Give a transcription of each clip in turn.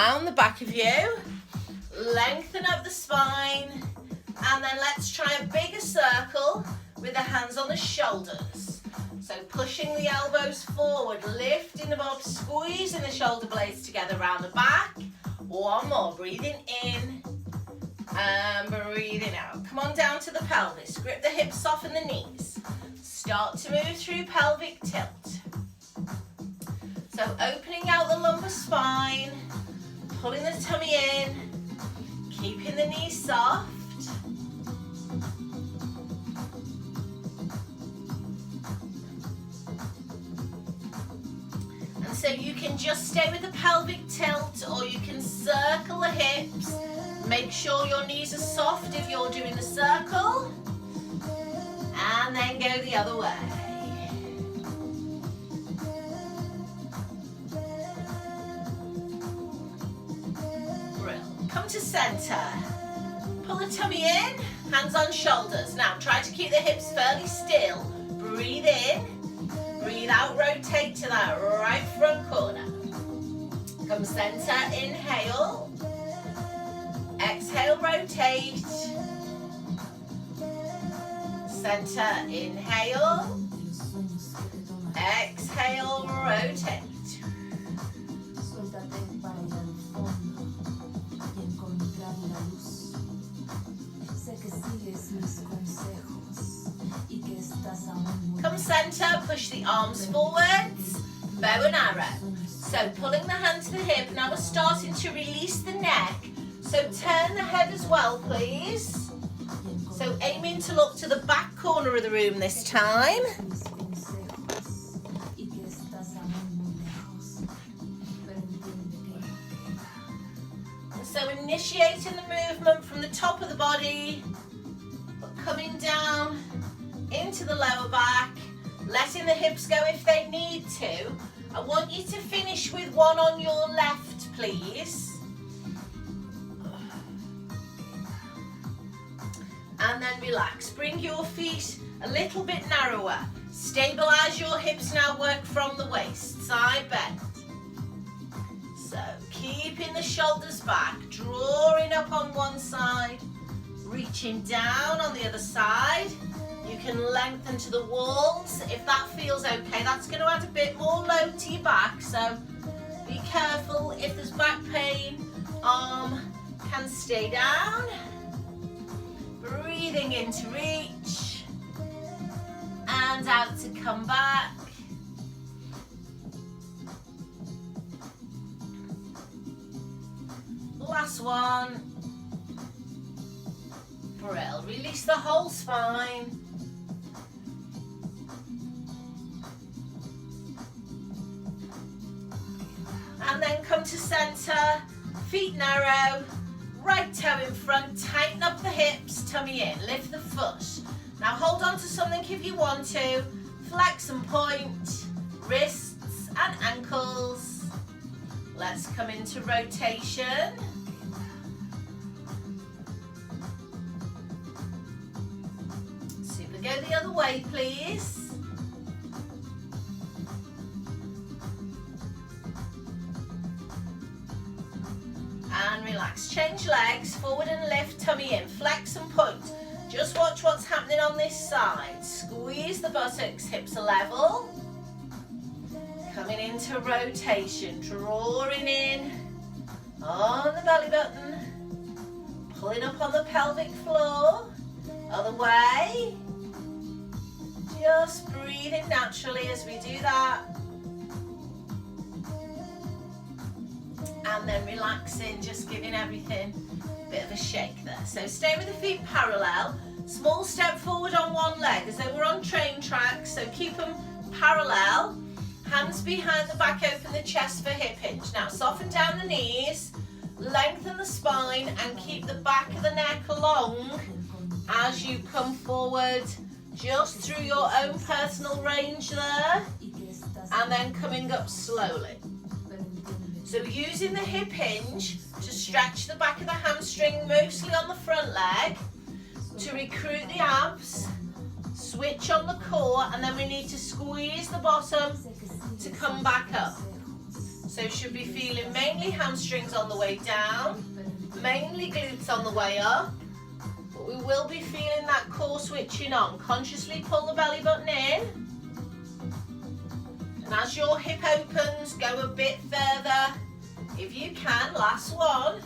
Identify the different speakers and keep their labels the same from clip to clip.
Speaker 1: Down the back of you, lengthen up the spine, and then let's try a bigger circle with the hands on the shoulders. So pushing the elbows forward, lifting them up, squeezing the shoulder blades together around the back. One more, breathing in and breathing out. Come on down to the pelvis, grip the hips, soften the knees. Start to move through pelvic tilt. So opening out the lumbar spine, pulling the tummy in, keeping the knees soft. And so you can just stay with the pelvic tilt, or you can circle the hips. Make sure your knees are soft if you're doing the circle. And then go the other way. Come to center. Pull the tummy in, hands on shoulders. Now try to keep the hips fairly still. Breathe in, breathe out, rotate to that right front corner. Come center, inhale. Exhale, rotate. Center, inhale. Exhale, rotate. Come center, push the arms forwards, bow and arrow. So pulling the hand to the hip, now we're starting to release the neck. So turn the head as well, please. So aiming to look to the back corner of the room this time. So initiating the movement from the top of the body, but coming down into the lower back, letting the hips go if they need to. I want you to finish with one on your left, please. And then relax. Bring your feet a little bit narrower. Stabilize your hips now, work from the waist, side bend. So keeping the shoulders back, drawing up on one side, reaching down on the other side. You can lengthen to the walls if that feels okay. That's going to add a bit more load to your back, so be careful if there's back pain. Arm can stay down. Breathing in to reach and out to come back. Last one. Brill. Release the whole spine. And then come to center, feet narrow, right toe in front, tighten up the hips, tummy in, lift the foot. Now hold on to something if you want to, flex and point, wrists and ankles. Let's come into rotation. Super, go the other way please. And relax, change legs, forward and lift, tummy in, flex and point. Just watch what's happening on this side. Squeeze the buttocks, hips are level. Coming into rotation, drawing in on the belly button. Pulling up on the pelvic floor. Other way. Just breathing naturally as we do that. And then relaxing, just giving everything a bit of a shake there. So stay with the feet parallel. Small step forward on one leg as though we're on train tracks. So keep them parallel. Hands behind the back, open the chest for hip hinge. Now soften down the knees, lengthen the spine and keep the back of the neck long as you come forward. Just through your own personal range there. And then coming up slowly. So using the hip hinge to stretch the back of the hamstring, mostly on the front leg, to recruit the abs, switch on the core, and then we need to squeeze the bottom to come back up. So should be feeling mainly hamstrings on the way down, mainly glutes on the way up, but we will be feeling that core switching on. Consciously pull the belly button in, and as your hip opens, go a bit further. If you can, last one.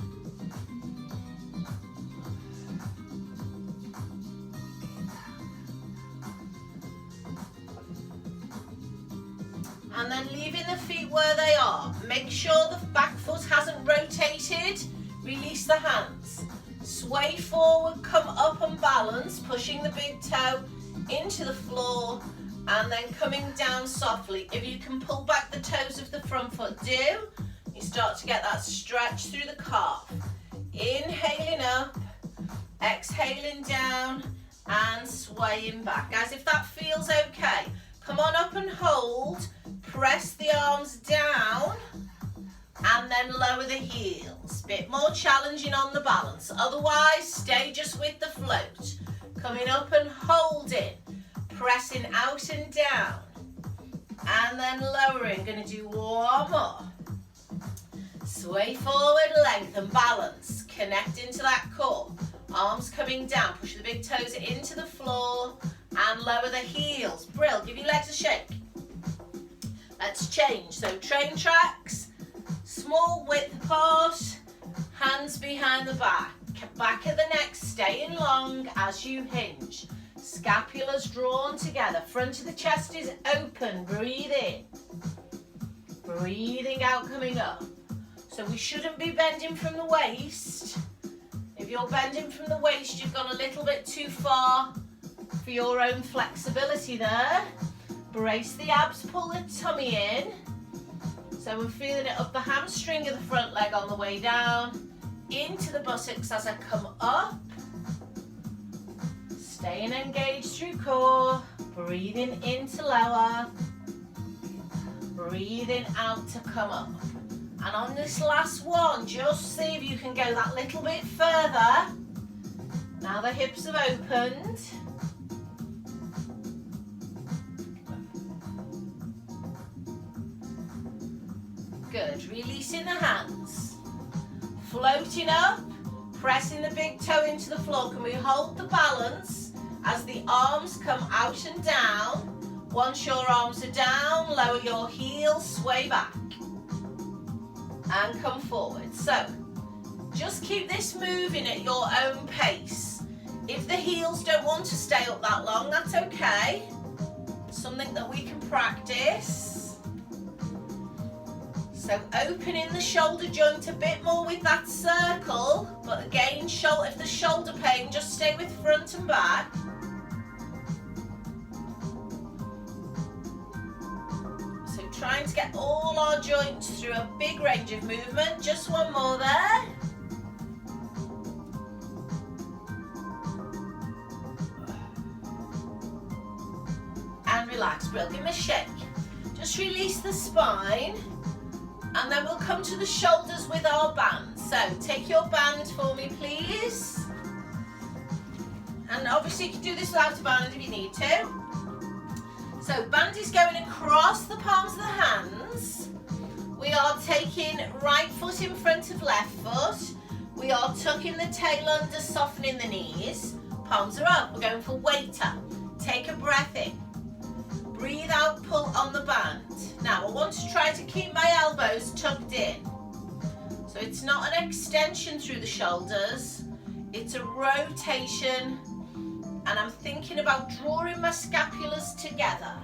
Speaker 1: And then leaving the feet where they are. Make sure the back foot hasn't rotated. Release the hands. Sway forward, come up and balance, pushing the big toe into the floor and then coming down softly. If you can pull back the toes of the front foot, do. You start to get that stretch through the calf. Inhaling up, exhaling down and swaying back. Guys, if that feels okay, come on up and hold. Press the arms down and then lower the heels. Bit more challenging on the balance. Otherwise, stay just with the float. Coming up and holding. Pressing out and down. And then lowering. Going to do one more. Sway forward, lengthen, balance. Connect into that core. Arms coming down. Push the big toes into the floor and lower the heels. Brill. Give your legs a shake. Let's change. So train tracks, small width apart, hands behind the back. Back of the neck staying long as you hinge. Scapula's drawn together. Front of the chest is open. Breathe in. Breathing out, coming up. So we shouldn't be bending from the waist. If you're bending from the waist, you've gone a little bit too far for your own flexibility there. Brace the abs, pull the tummy in. So we're feeling it up the hamstring of the front leg on the way down, into the buttocks as I come up. Staying engaged through core, breathing in to lower, breathing out to come up. And on this last one, just see if you can go that little bit further. Now the hips have opened. Good, releasing the hands. Floating up, pressing the big toe into the floor. Can we hold the balance as the arms come out and down? Once your arms are down, lower your heels, sway back. And come forward. So, just keep this moving at your own pace. If the heels don't want to stay up that long, that's okay. Something that we can practice. So opening the shoulder joint a bit more with that circle, but again, if the shoulder pain, just stay with front and back. So trying to get all our joints through a big range of movement. Just one more there. And relax, Brill, give me a shake. Just release the spine. And then we'll come to the shoulders with our band. So take your band for me, please. And obviously you can do this without a band if you need to. So band is going across the palms of the hands. We are taking right foot in front of left foot. We are tucking the tail under, softening the knees. Palms are up. We're going for waiter. Take a breath in. Breathe out, pull on the band. Now I want to try to keep my elbows tucked in. So it's not an extension through the shoulders, it's a rotation, and I'm thinking about drawing my scapulas together.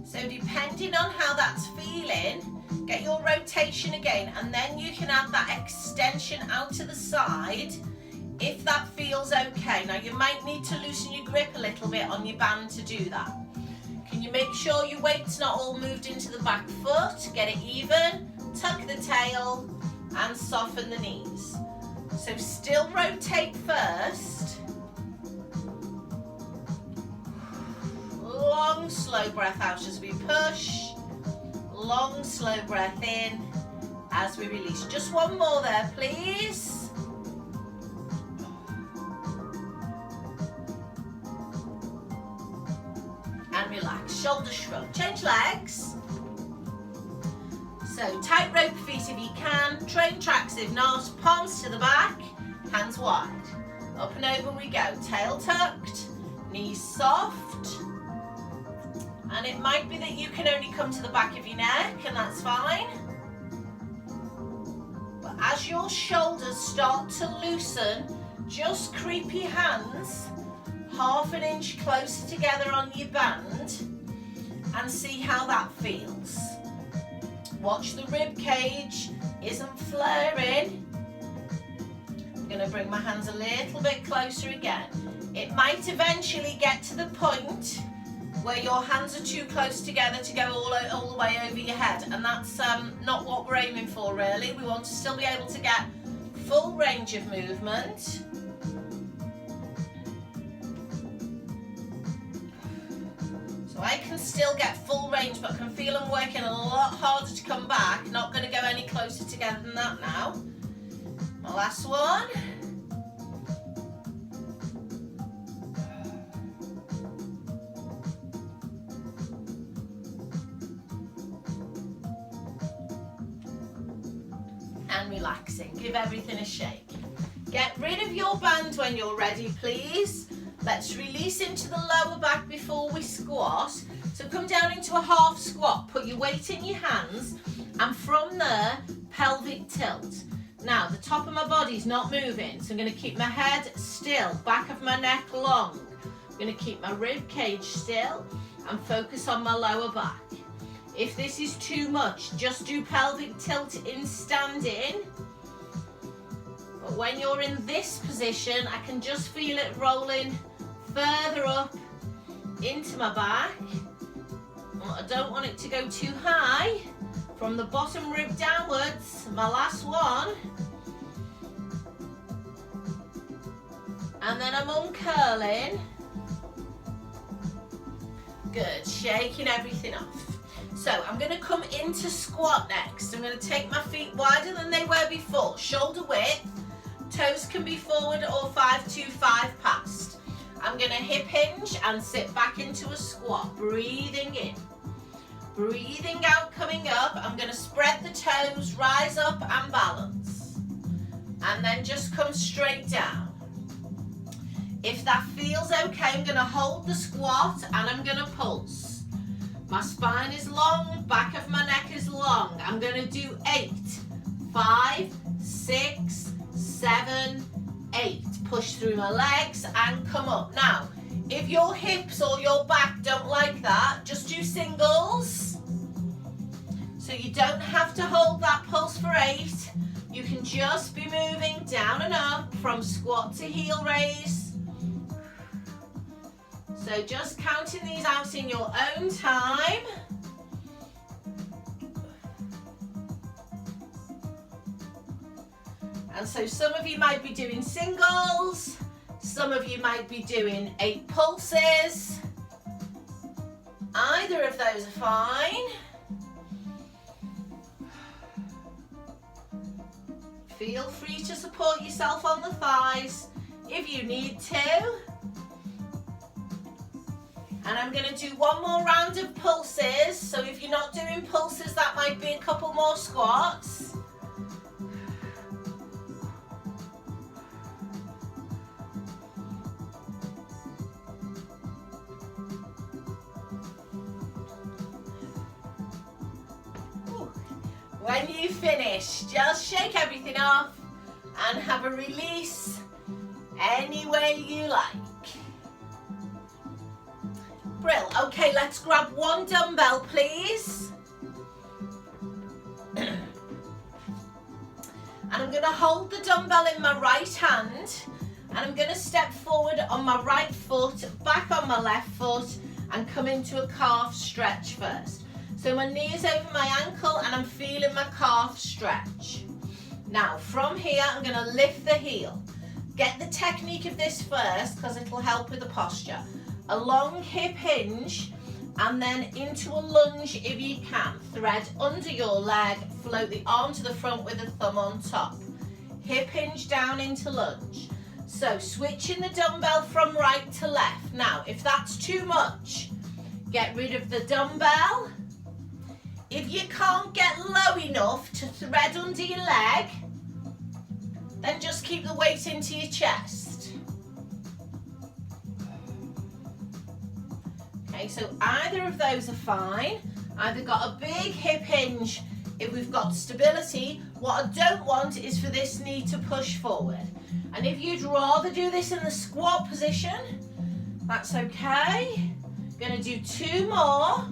Speaker 1: So depending on how that's feeling, get your rotation again, and then you can add that extension out to the side if that feels okay. Now you might need to loosen your grip a little bit on your band to do that. Can you make sure your weight's not all moved into the back foot? Get it even, tuck the tail and soften the knees. So still rotate first. Long slow breath out as we push. Long, slow breath in as we release. Just one more there, please. relax. Shoulders shrug. Change legs. So tight rope feet if you can. Train tracks if not. Palms to the back. Hands wide. Up and over we go. Tail tucked. Knees soft. And it might be that you can only come to the back of your neck, and that's fine. But as your shoulders start to loosen, just creep your hands half an inch closer together on your band and see how that feels. Watch the rib cage isn't flaring. I'm going to bring my hands a little bit closer again. It might eventually get to the point where your hands are too close together to go all the way over your head, and that's not what we're aiming for really. We want to still be able to get full range of movement. So I can still get full range, but I can feel I'm working a lot harder to come back. Not going to go any closer together than that now. My last one. And relaxing. Give everything a shake. Get rid of your band when you're ready, please. Let's release into the lower back before we squat. So come down into a half squat. Put your weight in your hands, and from there, pelvic tilt. Now, the top of my body's not moving, so I'm going to keep my head still, back of my neck long. I'm going to keep my rib cage still and focus on my lower back. If this is too much, just do pelvic tilt in standing. But when you're in this position, I can just feel it rolling further up into my back. I don't want it to go too high. From the bottom rib downwards, my last one. And then I'm uncurling. Good, shaking everything off. So I'm going to come into squat next. I'm going to take my feet wider than they were before. Shoulder width. Toes can be forward or 5-2-5 past. I'm going to hip hinge and sit back into a squat. Breathing in. Breathing out, coming up. I'm going to spread the toes, rise up and balance. And then just come straight down. If that feels okay, I'm going to hold the squat and I'm going to pulse. My spine is long, back of my neck is long. I'm going to do 8, 5, 6, 7, 8. Push through my legs and come up. Now, if your hips or your back don't like that, just do singles. So you don't have to hold that pulse for 8. You can just be moving down and up from squat to heel raise. So just counting these out in your own time. And so some of you might be doing singles, some of you might be doing 8 pulses. Either of those are fine. Feel free to support yourself on the thighs if you need to. And I'm going to do one more round of pulses. So if you're not doing pulses, that might be a couple more squats. When you finish, just shake everything off and have a release any way you like. Brill. Okay, let's grab one dumbbell, please. And I'm going to hold the dumbbell in my right hand, and I'm going to step forward on my right foot, back on my left foot, and come into a calf stretch first. So my knee is over my ankle and I'm feeling my calf stretch. Now from here, I'm going to lift the heel. Get the technique of this first because it'll help with the posture. A long hip hinge and then into a lunge if you can. Thread under your leg, float the arm to the front with the thumb on top. Hip hinge down into lunge. So switching the dumbbell from right to left. Now, if that's too much, Get rid of the dumbbell. If you can't get low enough to thread under your leg, then just keep the weight into your chest. Okay, so either of those are fine. Either got a big hip hinge if we've got stability. What I don't want is for this knee to push forward. And if you'd rather do this in the squat position, that's okay. Gonna do 2 more.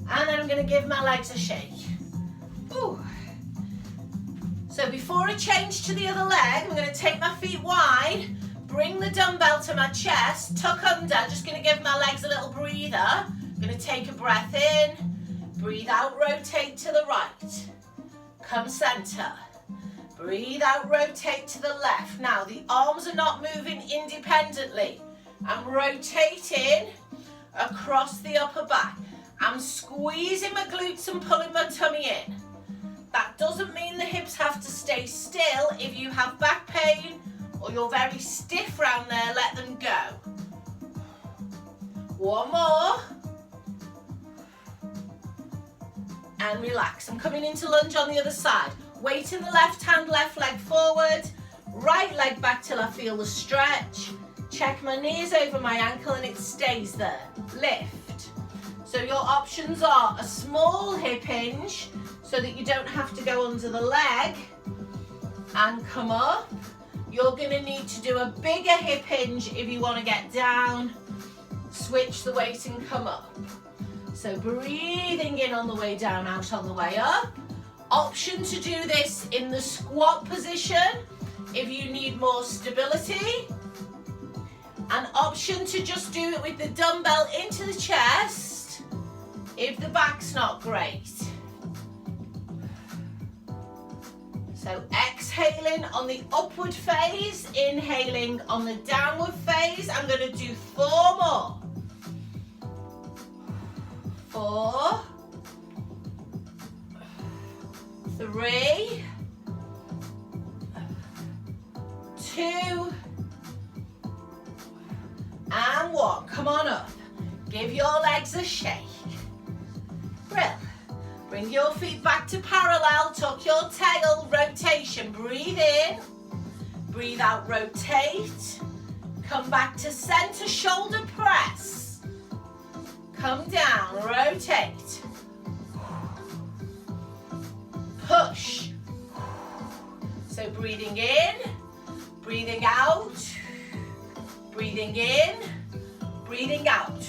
Speaker 1: And then I'm gonna give my legs a shake. Ooh. So before I change to the other leg, I'm gonna take my feet wide, bring the dumbbell to my chest, tuck under, just gonna give my legs a little breather. I'm gonna take a breath in, breathe out, rotate to the right. Come center. Breathe out, rotate to the left. Now, the arms are not moving independently. I'm rotating across the upper back. I'm squeezing my glutes and pulling my tummy in. That doesn't mean the hips have to stay still. If you have back pain or you're very stiff around there, let them go. 1 more. And relax. I'm coming into lunge on the other side. Weight in the left hand, left leg forward, right leg back till I feel the stretch. Check my knees over my ankle and it stays there. Lift. So your options are a small hip hinge so that you don't have to go under the leg and come up. You're going to need to do a bigger hip hinge if you want to get down. Switch the weight and come up. So breathing in on the way down, out on the way up. Option to do this in the squat position if you need more stability. An option to just do it with the dumbbell into the chest if the back's not great. So exhaling on the upward phase, inhaling on the downward phase. I'm going to do 4 more. 4, 3, 2, and 1. Come on up. Give your legs a shake. Brill. Bring your feet back to parallel. Tuck your tail. Rotation. Breathe in. Breathe out. Rotate. Come back to center. Shoulder press. Come down, rotate, push. So breathing in, breathing out, breathing in, breathing out.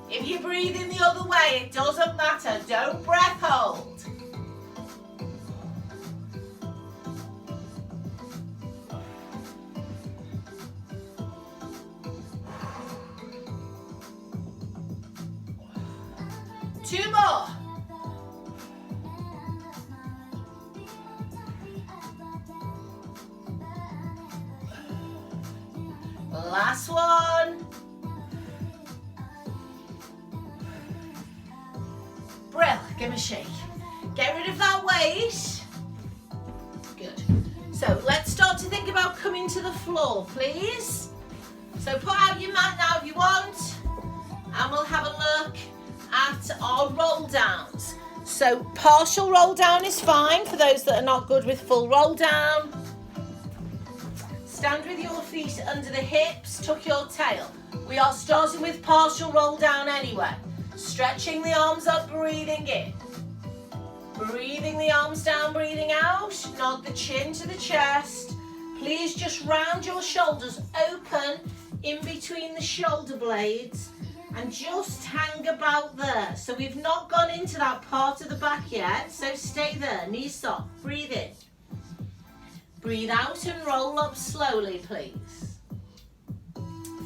Speaker 1: If you breathe in the other way, it doesn't matter, don't breath hold. Two more. Last one. Brill, give me a shake. Get rid of that weight. Good. So let's start to think about coming to the floor, please. So put out your mat now if you want, and we'll have a look at our roll downs. So partial roll down is fine for those that are not good with full roll down. Stand with your feet under the hips, tuck your tail. We are starting with partial roll down anyway. Stretching the arms up, breathing in. Breathing the arms down, breathing out. Nod the chin to the chest. Please just round your shoulders, open in between the shoulder blades. And just hang about there. So we've not gone into that part of the back yet, so stay there, knees soft, breathe in. Breathe out and roll up slowly, please.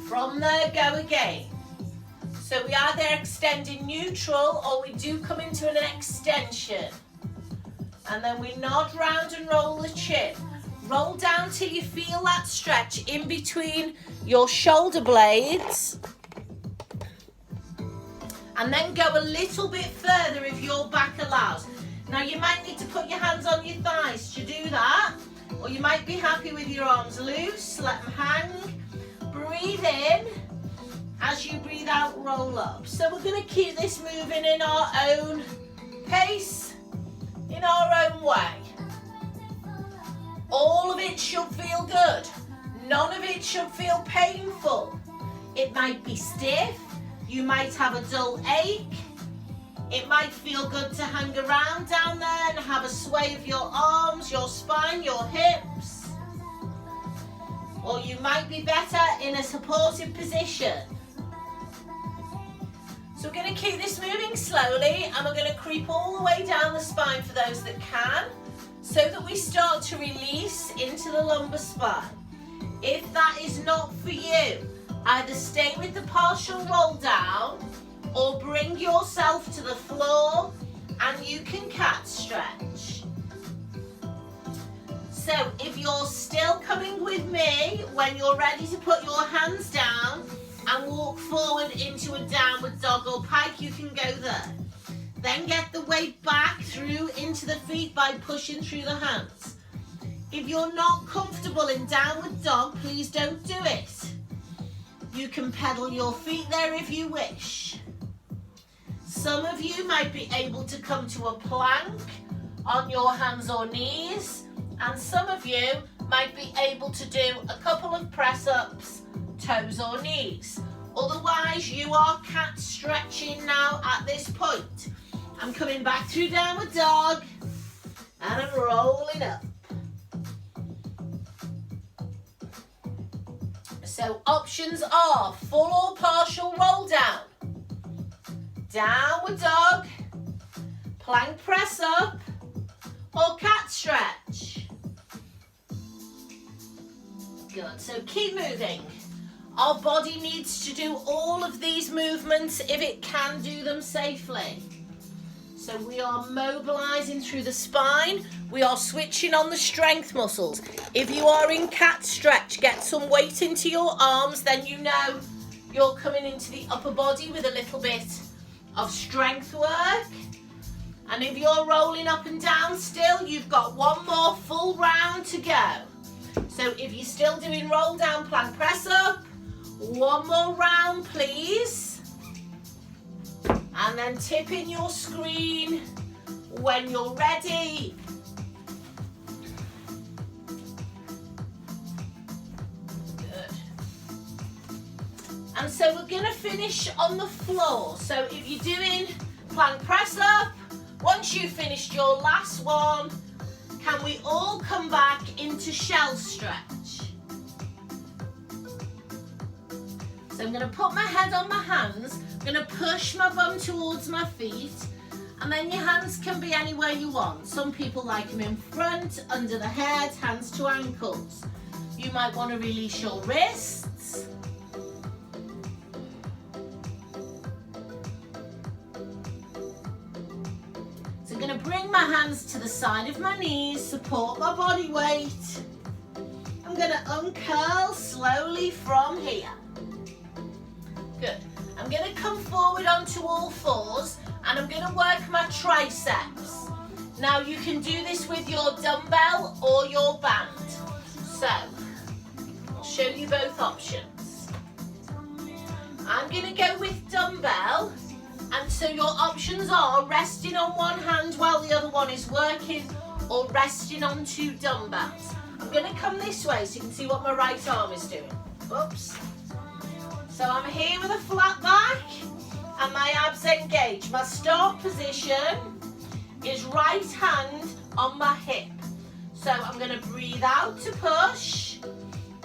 Speaker 1: From there, go again. So we either extend in neutral or we do come into an extension. And then we nod round and roll the chin. Roll down till you feel that stretch in between your shoulder blades. And then go a little bit further if your back allows. Now you might need to put your hands on your thighs to do that, or you might be happy with your arms loose, let them hang. Breathe in. As you breathe out, roll up. So we're going to keep this moving in our own pace, in our own way. All of it should feel good. None of it should feel painful. It might be stiff. You might have a dull ache. It might feel good to hang around down there and have a sway of your arms, your spine, your hips. Or you might be better in a supported position. So we're going to keep this moving slowly, and we're going to creep all the way down the spine for those that can, so that we start to release into the lumbar spine. If that is not for you, either stay with the partial roll down or bring yourself to the floor and you can cat stretch. So if you're still coming with me, when you're ready to put your hands down and walk forward into a downward dog or pike, you can go there. Then get the weight back through into the feet by pushing through the hands. If you're not comfortable in downward dog, please don't do it. You can pedal your feet there if you wish. Some of you might be able to come to a plank on your hands or knees, and some of you might be able to do a couple of press-ups, toes or knees. Otherwise, you are cat stretching now at this point. I'm coming back through downward dog and I'm rolling up. So options are full or partial roll down, downward dog, plank press up, or cat stretch. Good, so keep moving. Our body needs to do all of these movements if it can do them safely. So we are mobilizing through the spine. We are switching on the strength muscles. If you are in cat stretch, get some weight into your arms, then you know you're coming into the upper body with a little bit of strength work. And if you're rolling up and down still, you've got one more full round to go. So if you're still doing roll down, plank press up, one more round please. And then tip in your screen when you're ready. Good. And so we're going to finish on the floor. So if you're doing plank press up, once you've finished your last one, can we all come back into shell stretch? So I'm going to put my head on my hands. I'm going to push my bum towards my feet, and then your hands can be anywhere you want. Some people like them in front, under the head, hands to ankles. You might want to release your wrists. So I'm going to bring my hands to the side of my knees, support my body weight. I'm going to uncurl slowly from here. Good. I'm going to come forward onto all fours and I'm going to work my triceps. Now you can do this with your dumbbell or your band. So, I'll show you both options. I'm going to go with dumbbell, and so your options are resting on one hand while the other one is working, or resting on two dumbbells. I'm going to come this way so you can see what my right arm is doing. Oops. So I'm here with a flat back and my abs engaged. My start position is right hand on my hip. So I'm going to breathe out to push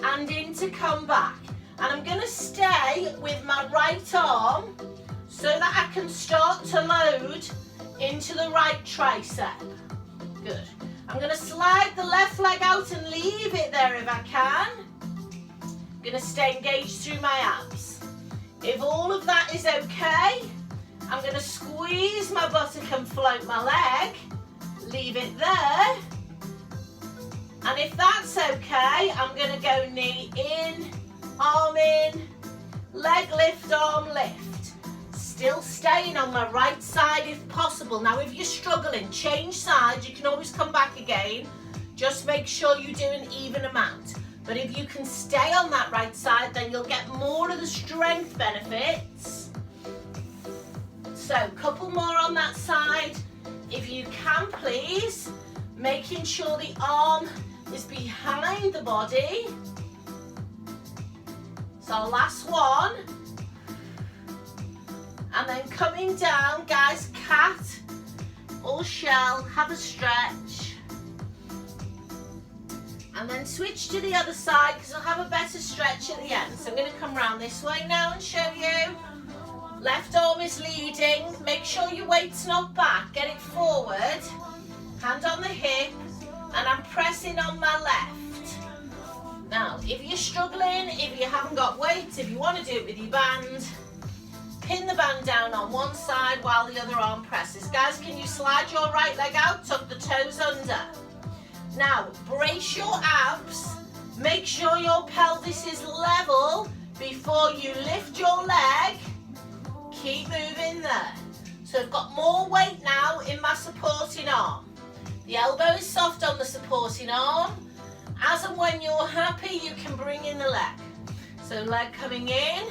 Speaker 1: and in to come back. And I'm going to stay with my right arm so that I can start to load into the right tricep. Good. I'm going to slide the left leg out and leave it there if I can. I'm going to stay engaged through my abs. If all of that is okay, I'm going to squeeze my buttock and float my leg, leave it there. And if that's okay, I'm going to go knee in, arm in, leg lift, arm lift. still staying on my right side if possible. Now if you're struggling, change sides, you can always come back again. Just make sure you do an even amount. But if you can stay on that right side, then you'll get more of the strength benefits. So a couple more on that side. If you can, please, making sure the arm is behind the body. So last one. And then coming down, guys, cat or shell, have a stretch. And then switch to the other side because I'll have a better stretch at the end. So I'm going to come around this way now and show you. Left arm is leading. Make sure your weight's not back. Get it forward. Hand on the hip. And I'm pressing on my left. Now, if you're struggling, if you haven't got weight, if you want to do it with your band, pin the band down on one side while the other arm presses. Guys, can you slide your right leg out? Tuck the toes under. Now, brace your abs, make sure your pelvis is level before you lift your leg. Keep moving there. So I've got more weight now in my supporting arm. The elbow is soft on the supporting arm. As and when you're happy, you can bring in the leg. So leg coming in,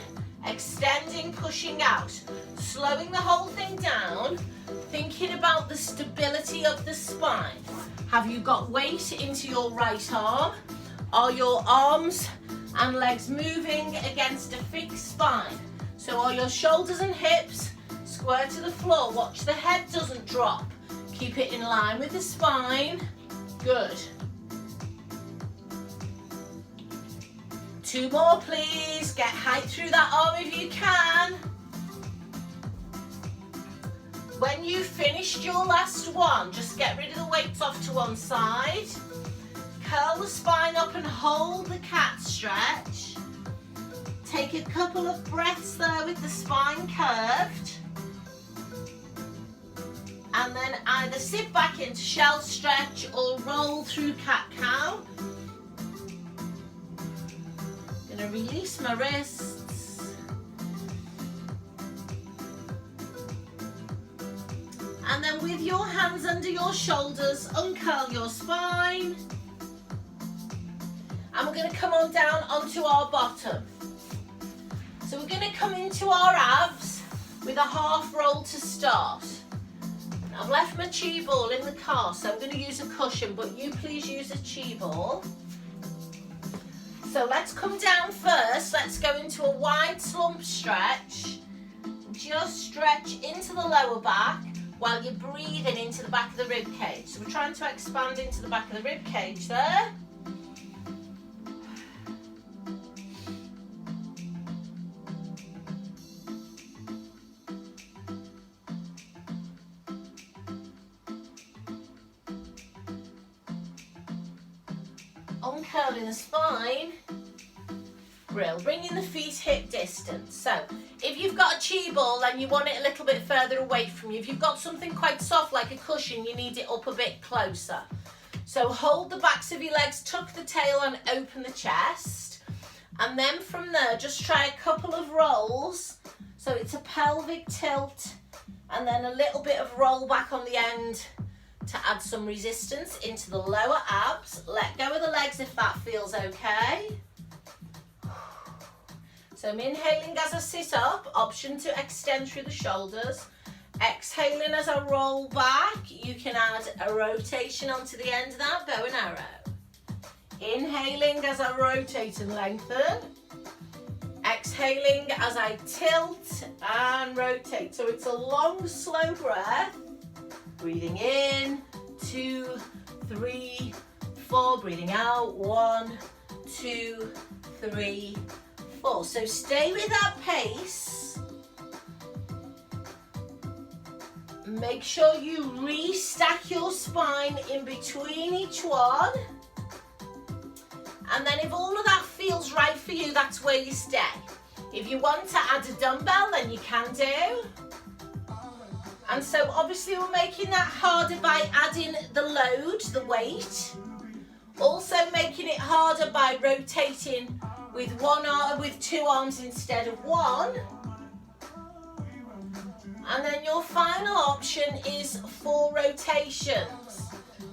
Speaker 1: extending, pushing out, slowing the whole thing down, thinking about the stability of the spine. Have you got weight into your right arm? Are your arms and legs moving against a fixed spine? So are your shoulders and hips square to the floor? Watch the head doesn't drop. Keep it in line with the spine. Good. 2 more, please. Get height through that arm if you can. When you've finished your last one, just get rid of the weights off to one side. Curl the spine up and hold the cat stretch. Take a couple of breaths there with the spine curved. And then either sit back into shell stretch or roll through cat-cow. Gonna release my wrists. And then with your hands under your shoulders, uncurl your spine. And we're going to come on down onto our bottom. So we're going to come into our abs with a half roll to start. I've left my chi ball in the car, so I'm going to use a cushion, but you please use a chi ball. So let's come down first. Let's go into a wide slump stretch. Just stretch into the lower back while you're breathing into the back of the rib cage. So we're trying to expand into the back of the rib cage there. Uncurling the spine. Brill. Bringing the feet hip distance. So if you've got a chi ball and you want it a little bit further away from you, if you've got something quite soft like a cushion, you need it up a bit closer. So hold the backs of your legs, tuck the tail and open the chest. And then from there, just try a couple of rolls. So it's a pelvic tilt and then a little bit of roll back on the end to add some resistance into the lower abs. Let go of the legs if that feels okay. So I'm inhaling as I sit up, option to extend through the shoulders. Exhaling as I roll back, you can add a rotation onto the end of that bow and arrow. Inhaling as I rotate and lengthen. Exhaling as I tilt and rotate. So it's a long, slow breath. Breathing in, 2, 3, 4. Breathing out, 1, 2, 3, 4. So stay with that pace. Make sure you restack your spine in between each one. And then if all of that feels right for you, that's where you stay. If you want to add a dumbbell, then you can do. And so obviously we're making that harder by adding the load, the weight. Also making it harder by rotating with 2 arms instead of 1. And then your final option is 4 rotations.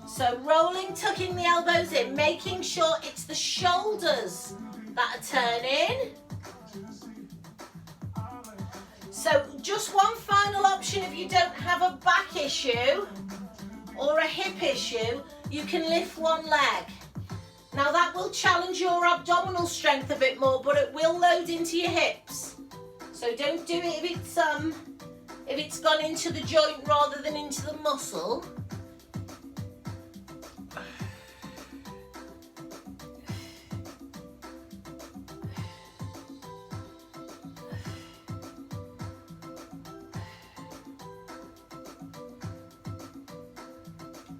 Speaker 1: So rolling, tucking the elbows in, making sure it's the shoulders that are turning. So just one final option if you don't have a back issue or a hip issue, you can lift one leg. Now that will challenge your abdominal strength a bit more, but it will load into your hips. So don't do it if it's gone into the joint rather than into the muscle.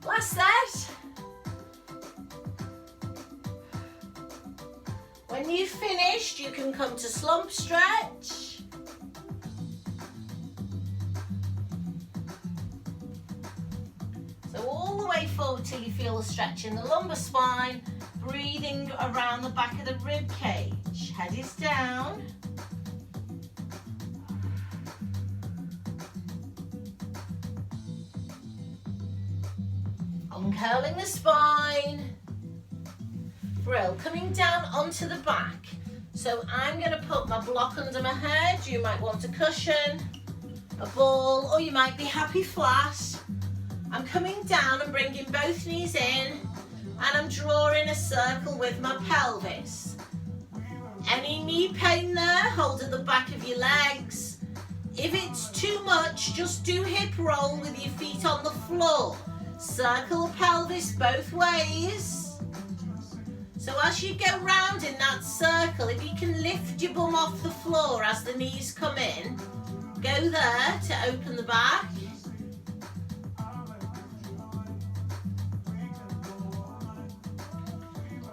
Speaker 1: Last set. When you've finished, you can come to slump stretch. So all the way forward till you feel the stretch in the lumbar spine, breathing around the back of the rib cage. Head is down. Uncurling the spine. Brill, coming down onto the back. So I'm going to put my block under my head. You might want a cushion, a ball, or you might be happy flat. I'm coming down and bringing both knees in, and I'm drawing a circle with my pelvis. Any knee pain there, hold at the back of your legs. If it's too much, just do hip roll with your feet on the floor. Circle the pelvis both ways. So as you go round in that circle, if you can lift your bum off the floor as the knees come in, go there to open the back.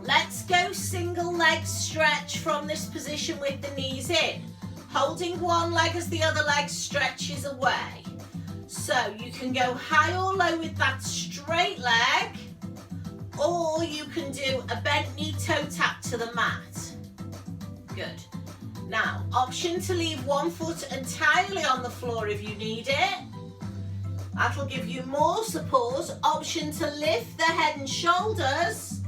Speaker 1: Let's go single leg stretch from this position with the knees in, holding one leg as the other leg stretches away. So you can go high or low with that straight leg, or you can do a bent knee toe tap to the mat. Good. Now, option to leave one foot entirely on the floor if you need it. That'll give you more support. Option to lift the head and shoulders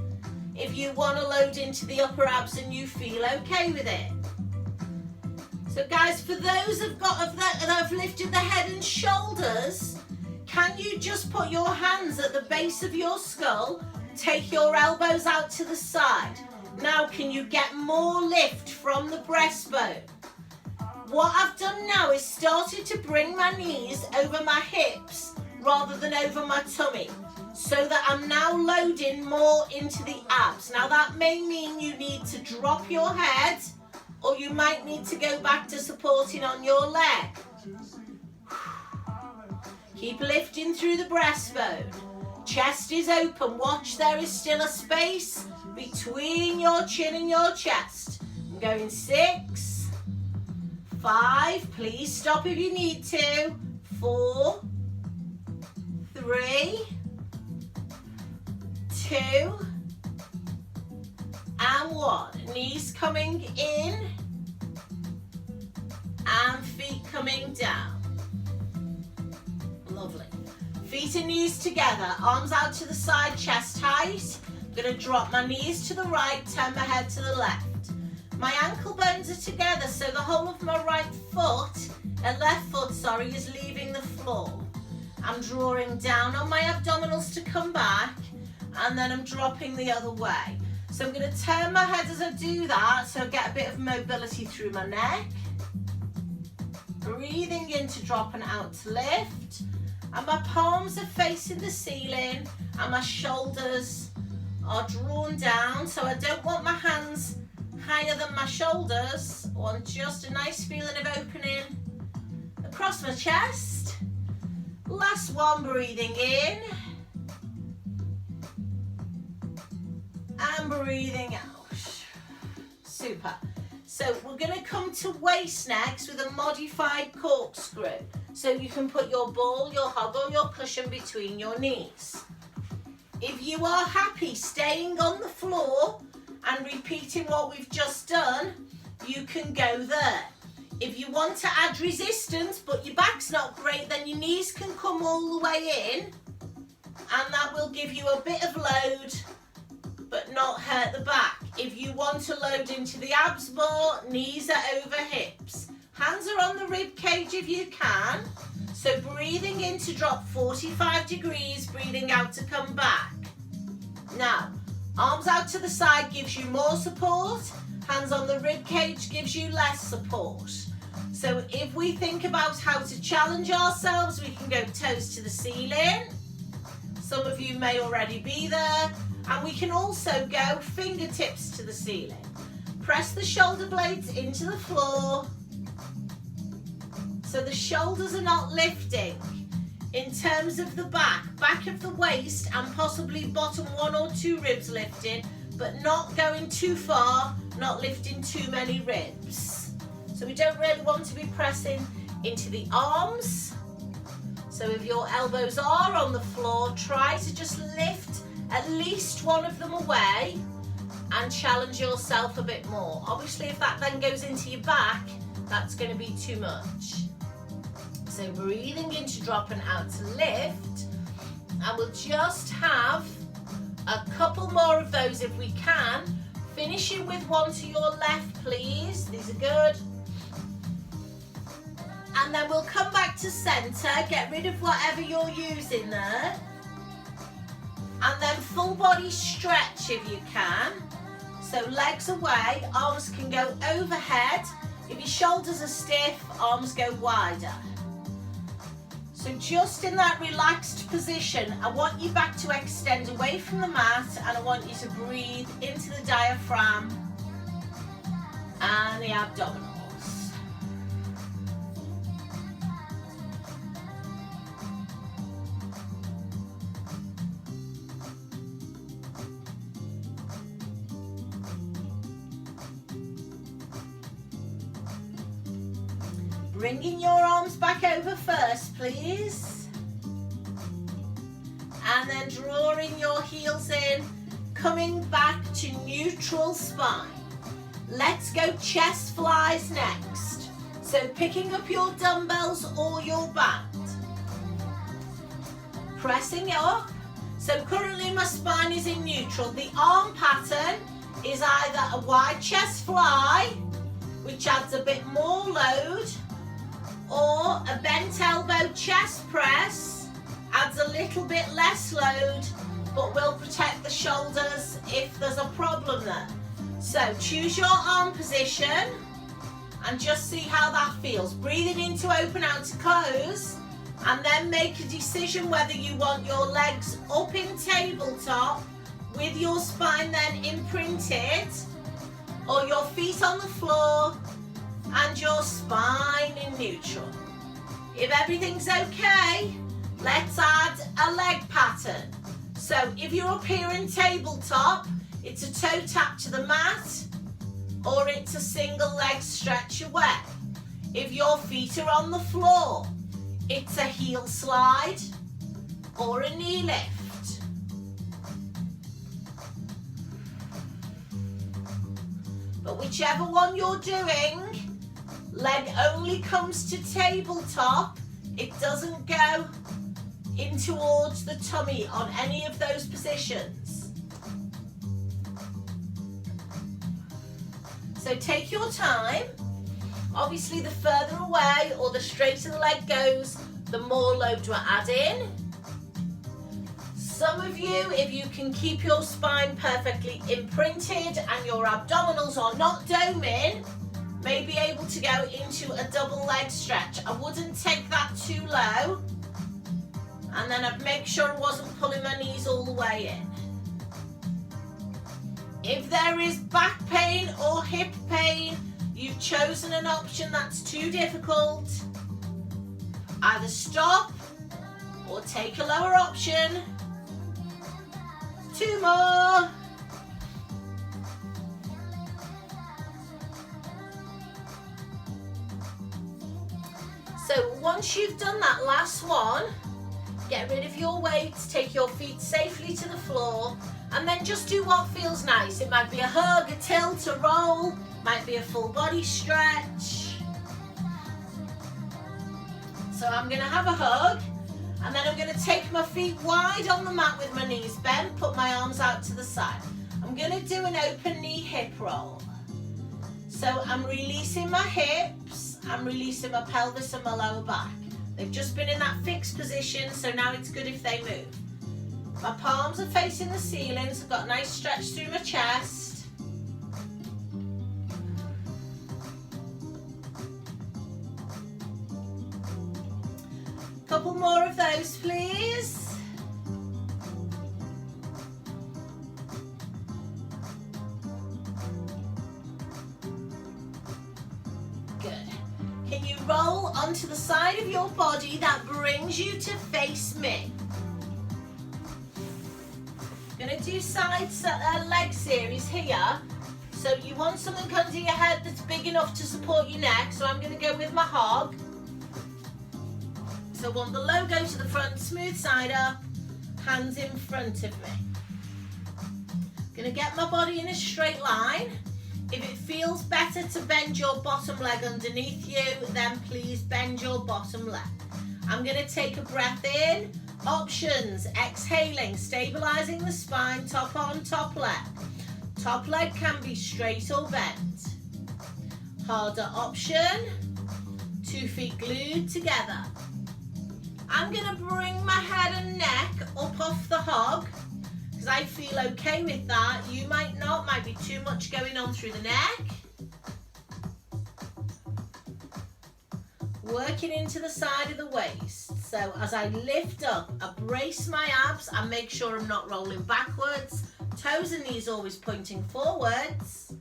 Speaker 1: if you want to load into the upper abs and you feel okay with it. So guys, for those that have lifted the head and shoulders, can you just put your hands at the base of your skull? Take your elbows out to the side. Now can you get more lift from the breastbone? What I've done now is started to bring my knees over my hips rather than over my tummy, so that I'm now loading more into the abs. Now that may mean you need to drop your head, or you might need to go back to supporting on your leg. Keep lifting through the breastbone. Chest is open. Watch, there is still a space between your chin and your chest. I'm going 6, 5, please stop if you need to, 4, 3, 2, and 1. Knees coming in and feet coming down. Lovely. Feet and knees together, arms out to the side, chest height. I'm going to drop my knees to the right, turn my head to the left. My ankle bones are together, so the whole of my left foot is leaving the floor. I'm drawing down on my abdominals to come back, and then I'm dropping the other way. So I'm going to turn my head as I do that, so I get a bit of mobility through my neck. Breathing in to drop and out to lift. And my palms are facing the ceiling, and my shoulders are drawn down, so I don't want my hands higher than my shoulders. I want just a nice feeling of opening across my chest. Last one, breathing in and breathing out. Super. So we're going to come to waist next with a modified corkscrew. So you can put your ball, your hug, or your cushion between your knees. If you are happy staying on the floor and repeating what we've just done, you can go there. If you want to add resistance but your back's not great, then your knees can come all the way in, and that will give you a bit of load but not hurt the back. If you want to load into the abs more, knees are over hips. Hands are on the rib cage if you can. So breathing in to drop 45 degrees, breathing out to come back. Now, arms out to the side gives you more support. Hands on the rib cage gives you less support. So if we think about how to challenge ourselves, we can go toes to the ceiling. Some of you may already be there. And we can also go fingertips to the ceiling. Press the shoulder blades into the floor, so the shoulders are not lifting. In terms of the back of the waist, and possibly bottom 1 or 2 ribs lifting, but not going too far, not lifting too many ribs. So we don't really want to be pressing into the arms. So if your elbows are on the floor, try to just lift at least one of them away and challenge yourself a bit more. Obviously, if that then goes into your back, that's going to be too much. So breathing in to drop and out to lift, and we'll just have a couple more of those if we can. Finishing with one to your left, please. These are good. And then we'll come back to center, get rid of whatever you're using there. And then full body stretch if you can. So legs away, arms can go overhead. If your shoulders are stiff, arms go wider. So just in that relaxed position, I want you back to extend away from the mat, and I want you to breathe into the diaphragm and the abdominals. Bringing your arms back over first, please. And then drawing your heels in, coming back to neutral spine. Let's go chest flies next. So picking up your dumbbells or your band. Pressing up. So currently my spine is in neutral. The arm pattern is either a wide chest fly, which adds a bit more load, or a bent elbow chest press, adds a little bit less load, but will protect the shoulders if there's a problem there. So choose your arm position and just see how that feels. Breathing in to open, out to close, and then make a decision whether you want your legs up in tabletop with your spine then imprinted, or your feet on the floor and your spine in neutral. If everything's okay, let's add a leg pattern. So if you're up here in tabletop, it's a toe tap to the mat, or it's a single leg stretch away. If your feet are on the floor, it's a heel slide or a knee lift. But whichever one you're doing, leg only comes to tabletop. It doesn't go in towards the tummy on any of those positions. So take your time. Obviously, the further away or the straighter the leg goes, the more load we're adding. Some of you, if you can keep your spine perfectly imprinted and your abdominals are not doming, may be able to go into a double leg stretch. I wouldn't take that too low, and then I'd make sure I wasn't pulling my knees all the way in. If there is back pain or hip pain, you've chosen an option that's too difficult, either stop or take a lower option. 2 more. So once you've done that last one, get rid of your weights, take your feet safely to the floor, and then just do what feels nice. It might be a hug, a tilt, a roll, might be a full body stretch. So I'm going to have a hug, and then I'm going to take my feet wide on the mat with my knees bent, put my arms out to the side. I'm going to do an open knee hip roll. So I'm releasing my hips, I'm releasing my pelvis and my lower back. They've just been in that fixed position, so now it's good if they move. My palms are facing the ceiling, so I've got a nice stretch through my chest. Couple more of those, please. Good. Can you roll onto the side of your body that brings you to face me? I'm going to do side leg series here. So you want something under your head that's big enough to support your neck. So I'm going to go with my hog. So I want the logo to the front, smooth side up, hands in front of me. Going to get my body in a straight line. If it feels better to bend your bottom leg underneath you, then please bend your bottom leg. I'm going to take a breath in. Options, exhaling, stabilizing the spine, top on, top leg. Top leg can be straight or bent. Harder option, 2 feet glued together. I'm going to bring my head and neck up off the hog because I feel okay with that. You might not, might be too much going on through the neck. Working into the side of the waist. So as I lift up, I brace my abs and make sure I'm not rolling backwards. Toes and knees always pointing forwards.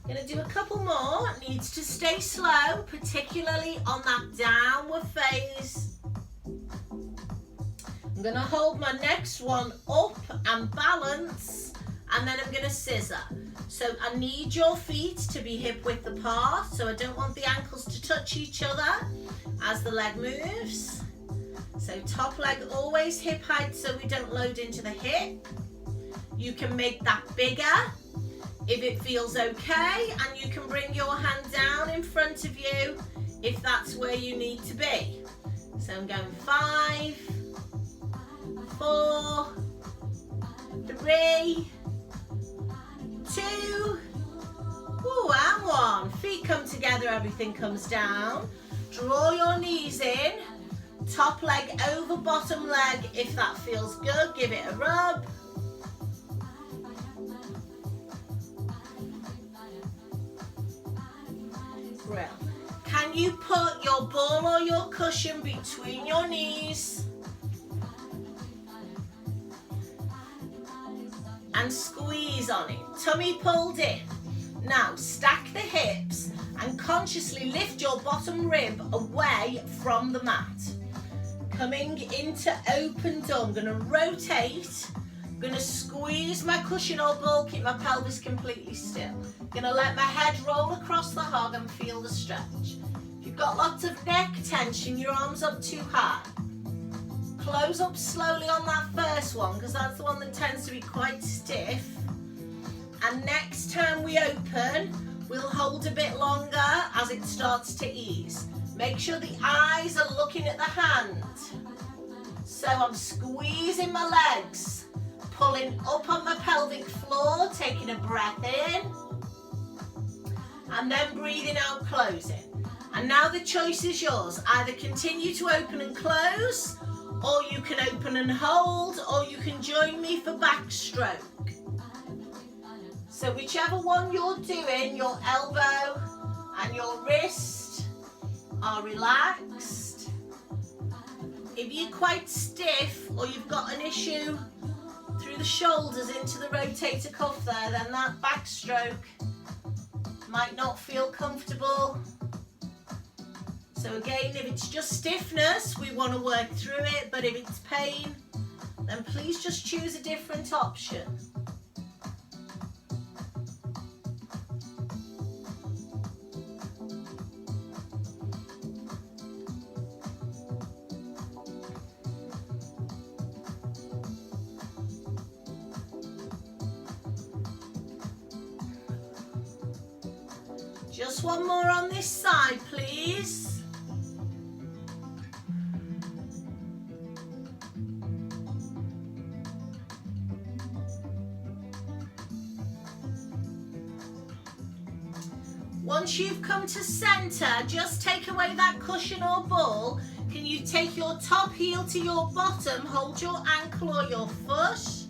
Speaker 1: Going to do a couple more. It needs to stay slow, particularly on that downward phase. I'm going to hold my next one up and balance, and then I'm going to scissor. So I need your feet to be hip width apart, so I don't want the ankles to touch each other as the leg moves. So top leg always hip height so we don't load into the hip. You can make that bigger if it feels okay, and you can bring your hand down in front of you if that's where you need to be. So I'm going 5, 4, 3, 2, and 1. Feet come together, everything comes down. Draw your knees in, top leg over bottom leg. If that feels good, give it a rub. Brill. Can you put your ball or your cushion between your knees and squeeze on it? Tummy pulled in. Now stack the hips and consciously lift your bottom rib away from the mat. Coming into open door, I'm going to rotate. I'm going to squeeze my cushion or ball, keep my pelvis completely still. I'm going to let my head roll across the hog and feel the stretch. If you've got lots of neck tension, your arms up too high. Close up slowly on that first one because that's the one that tends to be quite stiff. And next time we open, we'll hold a bit longer as it starts to ease. Make sure the eyes are looking at the hand. So I'm squeezing my legs, pulling up on my pelvic floor, taking a breath in, and then breathing out, closing. And now the choice is yours. Either continue to open and close, or you can open and hold, or you can join me for backstroke. So whichever one you're doing, your elbow and your wrist are relaxed. If you're quite stiff or you've got an issue through the shoulders into the rotator cuff there, then that backstroke might not feel comfortable. So again, if it's just stiffness, we want to work through it, but if it's pain, then please just choose a different option. Just one more on this side, please. once you've come to center, just take away that cushion or ball. Can you take your top heel to your bottom, hold your ankle or your foot,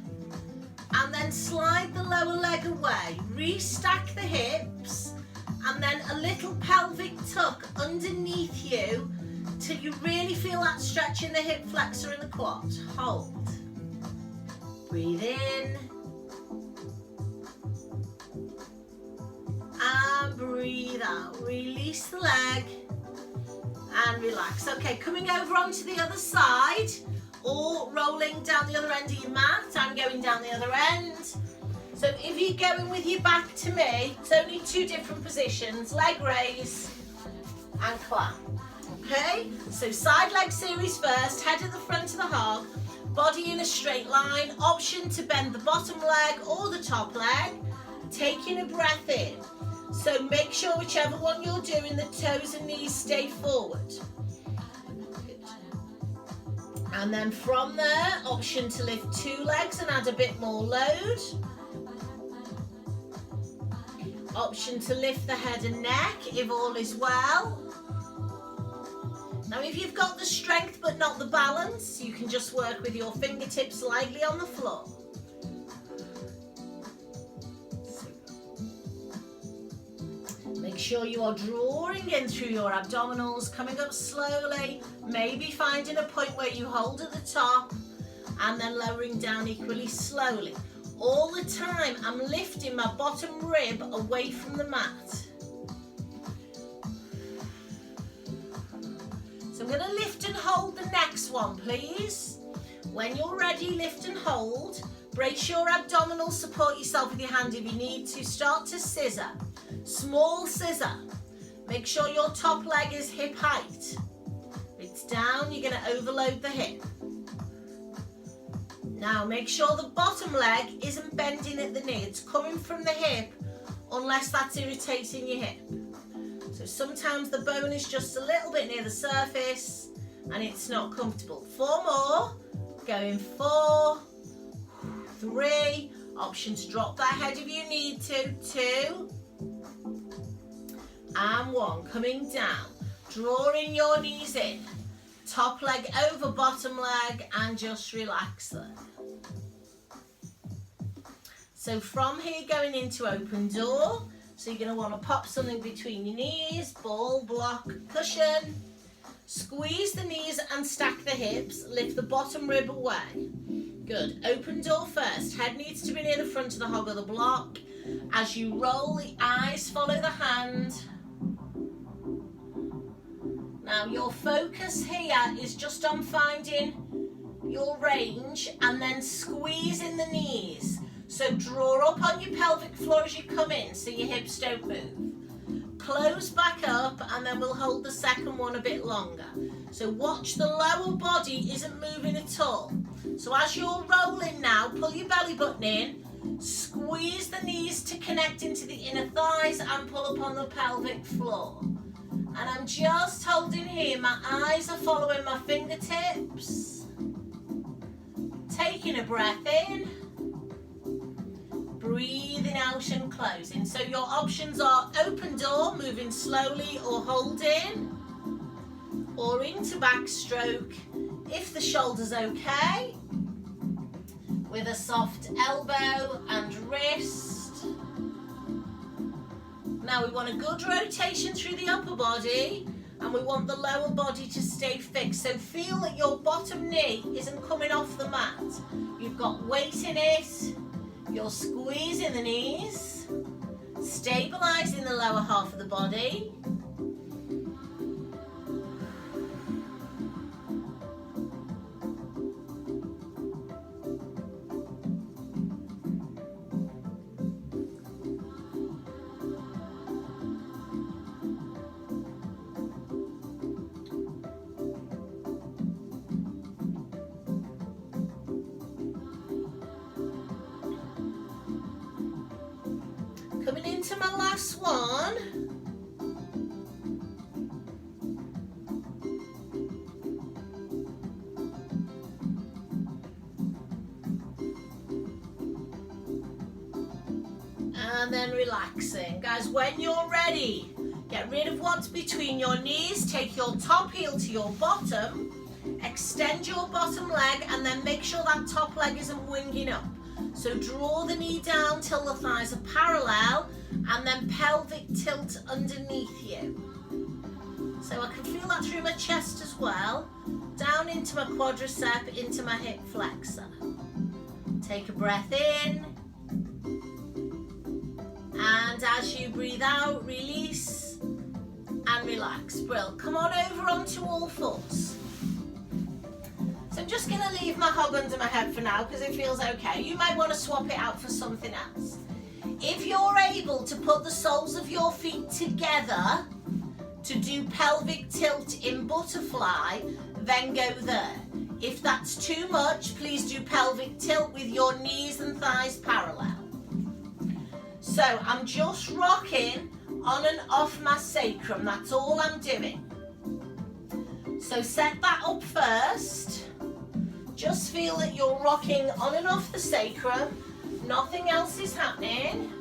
Speaker 1: and then slide the lower leg away. Restack the hips, and then a little pelvic tuck underneath you till you really feel that stretch in the hip flexor and the quad. Hold. Breathe in. And breathe out. Release the leg and relax. Okay, coming over onto the other side or rolling down the other end of your mat. I'm going down the other end. So if you're going with your back to me, it's only two different positions, leg raise and clap. Okay, so side leg series first, head at the front of the hog, body in a straight line, option to bend the bottom leg or the top leg, taking a breath in. So make sure whichever one you're doing, the toes and knees stay forward. And then from there, option to lift two legs and add a bit more load. Option to lift the head and neck if all is well. Now if you've got the strength but not the balance, you can just work with your fingertips lightly on the floor. Make sure you are drawing in through your abdominals, coming up slowly, maybe finding a point where you hold at the top and then lowering down equally slowly. All the time I'm lifting my bottom rib away from the mat. So I'm going to lift and hold the next one, please. When you're ready, lift and hold. Brace your abdominals, support yourself with your hand if you need to. Start to scissor. Small scissor. Make sure your top leg is hip height. If it's down, you're going to overload the hip. Now make sure the bottom leg isn't bending at the knee. It's coming from the hip unless that's irritating your hip. So sometimes the bone is just a little bit near the surface and it's not comfortable. 4 more. Going 4, 3. Option to drop that head if you need to. 2. And 1. Coming down. Drawing your knees in. Top leg over bottom leg and just relax there. So from here going into open door. So you're going to want to pop something between your knees, ball, block, cushion. Squeeze the knees and stack the hips. Lift the bottom rib away. Good. Open door first. Head needs to be near the front of the hog or the block. As you roll, the eyes follow the hand. Now your focus here is just on finding your range and then squeezing the knees. So draw up on your pelvic floor as you come in so your hips don't move. Close back up and then we'll hold the second one a bit longer. So watch the lower body isn't moving at all. So as you're rolling now, pull your belly button in, squeeze the knees to connect into the inner thighs and pull up on the pelvic floor. And I'm just holding here, my eyes are following my fingertips. Taking a breath in. Breathing out and closing. So your options are open door, moving slowly or holding, or into backstroke if the shoulder's okay, with a soft elbow and wrist. Now we want a good rotation through the upper body and we want the lower body to stay fixed. So feel that your bottom knee isn't coming off the mat. You've got weight in it. You're squeezing the knees, stabilizing the lower half of the body. Coming into my last one. And then relaxing. Guys, when you're ready, Get rid of what's between your knees, take your top heel to your bottom, extend your bottom leg, and then make sure that top leg isn't winging up. So draw the knee down till the thighs are parallel, and then pelvic tilt underneath you. So I can feel that through my chest as well, down into my quadricep, into my hip flexor. Take a breath in, and as you breathe out, release and relax. Brill. Come on over onto all fours. So I'm just going to leave my hog under my head for now because it feels okay. You might want to swap it out for something else. If you're able to put the soles of your feet together to do pelvic tilt in butterfly, then go there. If that's too much, please do pelvic tilt with your knees and thighs parallel. So I'm just rocking on and off my sacrum, that's all I'm doing. So set that up first. Just feel that you're rocking on and off the sacrum, nothing else is happening.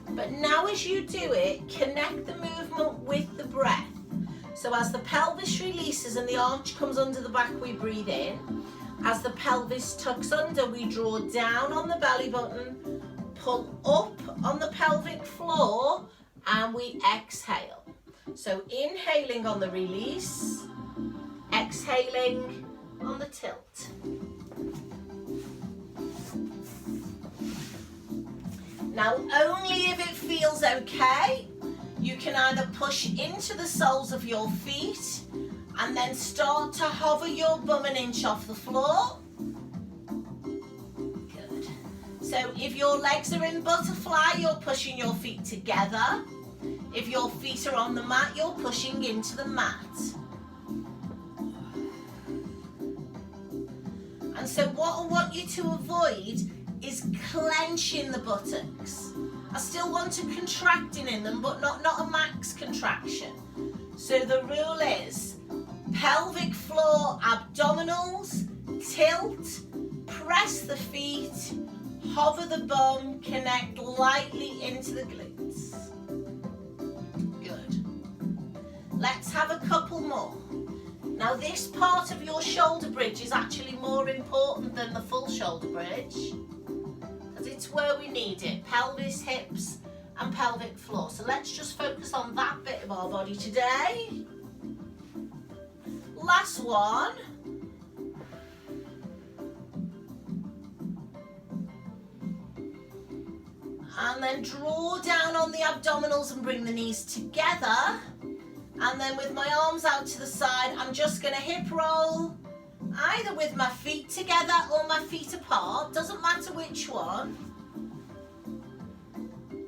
Speaker 1: But now as you do it, connect the movement with the breath. So as the pelvis releases and the arch comes under the back, we breathe in. As the pelvis tucks under, we draw down on the belly button, pull up on the pelvic floor, and we exhale. So inhaling on the release, exhaling on the tilt. Now, only if it feels okay, you can either push into the soles of your feet and then start to hover your bum an inch off the floor. Good. So if your legs are in butterfly, you're pushing your feet together. If your feet are on the mat, you're pushing into the mat. And so what I want you to avoid is clenching the buttocks. I still want to contracting in them, but not a max contraction. So the rule is pelvic floor abdominals, tilt, press the feet, hover the bum, connect lightly into the glutes. Good. Let's have a couple more. Now this part of your shoulder bridge is actually more important than the full shoulder bridge, because it's where we need it, pelvis, hips and pelvic floor. So let's just focus on that bit of our body today. Last one. And then draw down on the abdominals and bring the knees together. And then with my arms out to the side, I'm just going to hip roll, either with my feet together or my feet apart, doesn't matter which one.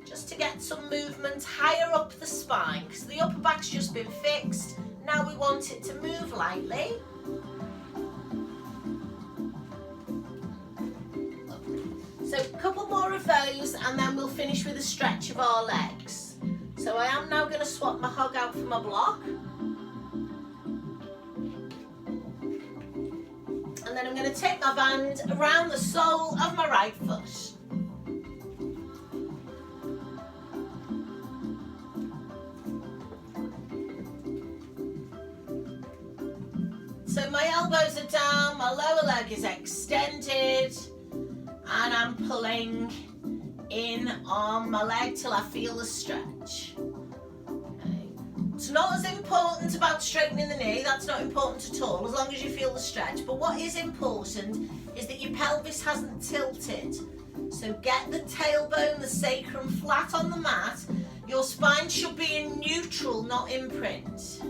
Speaker 1: Just to get some movement higher up the spine, because the upper back's just been fixed. Now we want it to move lightly. So a couple more of those, and then we'll finish with a stretch of our legs. So I am now going to swap my hog out for my block. And then I'm going to take my band around the sole of my right foot. So my elbows are down, my lower leg is extended, and I'm pulling in on my leg till I feel the stretch. Okay. It's not as important about straightening the knee, that's not important at all, as long as you feel the stretch. But what is important is that your pelvis hasn't tilted. So get the tailbone, the sacrum flat on the mat. Your spine should be in neutral, not imprint.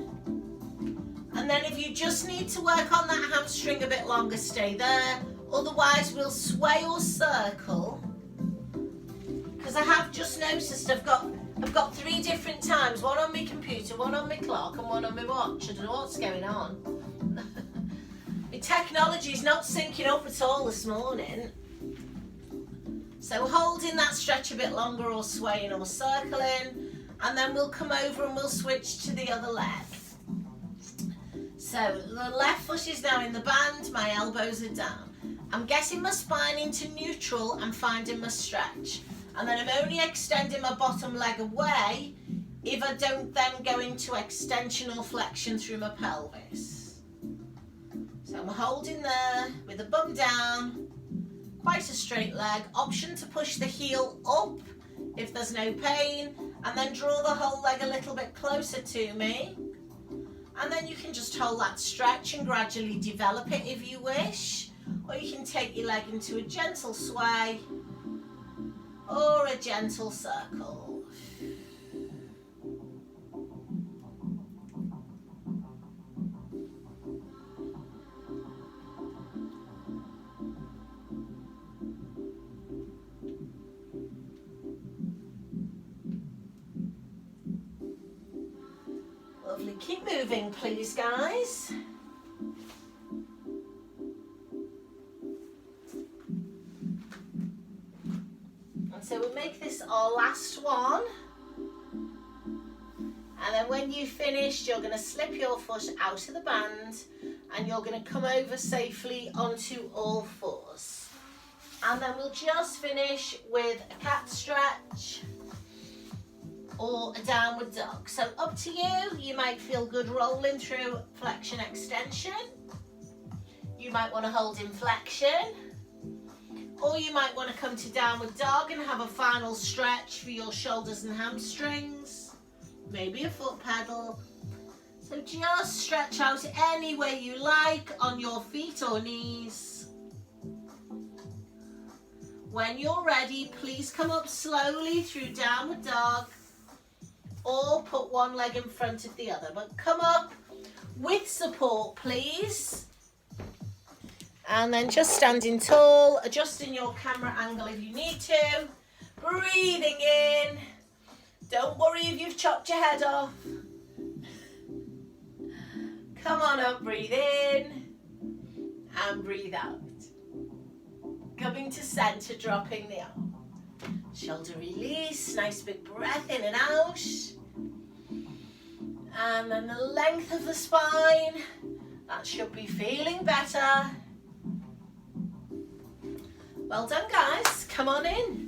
Speaker 1: And then if you just need to work on that hamstring a bit longer, stay there. Otherwise we'll sway or circle. Because I have just noticed I've got 3 different times, one on my computer, one on my clock and one on my watch. I don't know what's going on. My technology's not syncing up at all this morning. So holding that stretch a bit longer or swaying or circling, and then we'll come over and we'll switch to the other leg. So the left foot is now in the band, my elbows are down. I'm getting my spine into neutral and finding my stretch. And then I'm only extending my bottom leg away if I don't then go into extension or flexion through my pelvis. So I'm holding there with the bum down, quite a straight leg. Option to push the heel up if there's no pain, and then draw the whole leg a little bit closer to me. And then you can just hold that stretch and gradually develop it if you wish. Or you can take your leg into a gentle sway or a gentle circle. Lovely. Keep moving, please, guys. And so we'll make this our last one. And then when you've finished, you're going to slip your foot out of the band and you're going to come over safely onto all fours. And then we'll just finish with a cat stretch or a downward dog. So up to you. You might feel good rolling through flexion extension. You might want to hold in flexion. Or you might want to come to downward dog and have a final stretch for your shoulders and hamstrings. Maybe a foot pedal. So just stretch out any way you like on your feet or knees. When you're ready, please come up slowly through downward dog or put one leg in front of the other. But come up with support, please. And then just standing tall, adjusting your camera angle if you need to. Breathing in. Don't worry if you've chopped your head off. Come on up, breathe in and breathe out. Coming to center, dropping the arm. Shoulder release, nice big breath in and out. And then the length of the spine. That should be feeling better. Well done, guys. Come on in.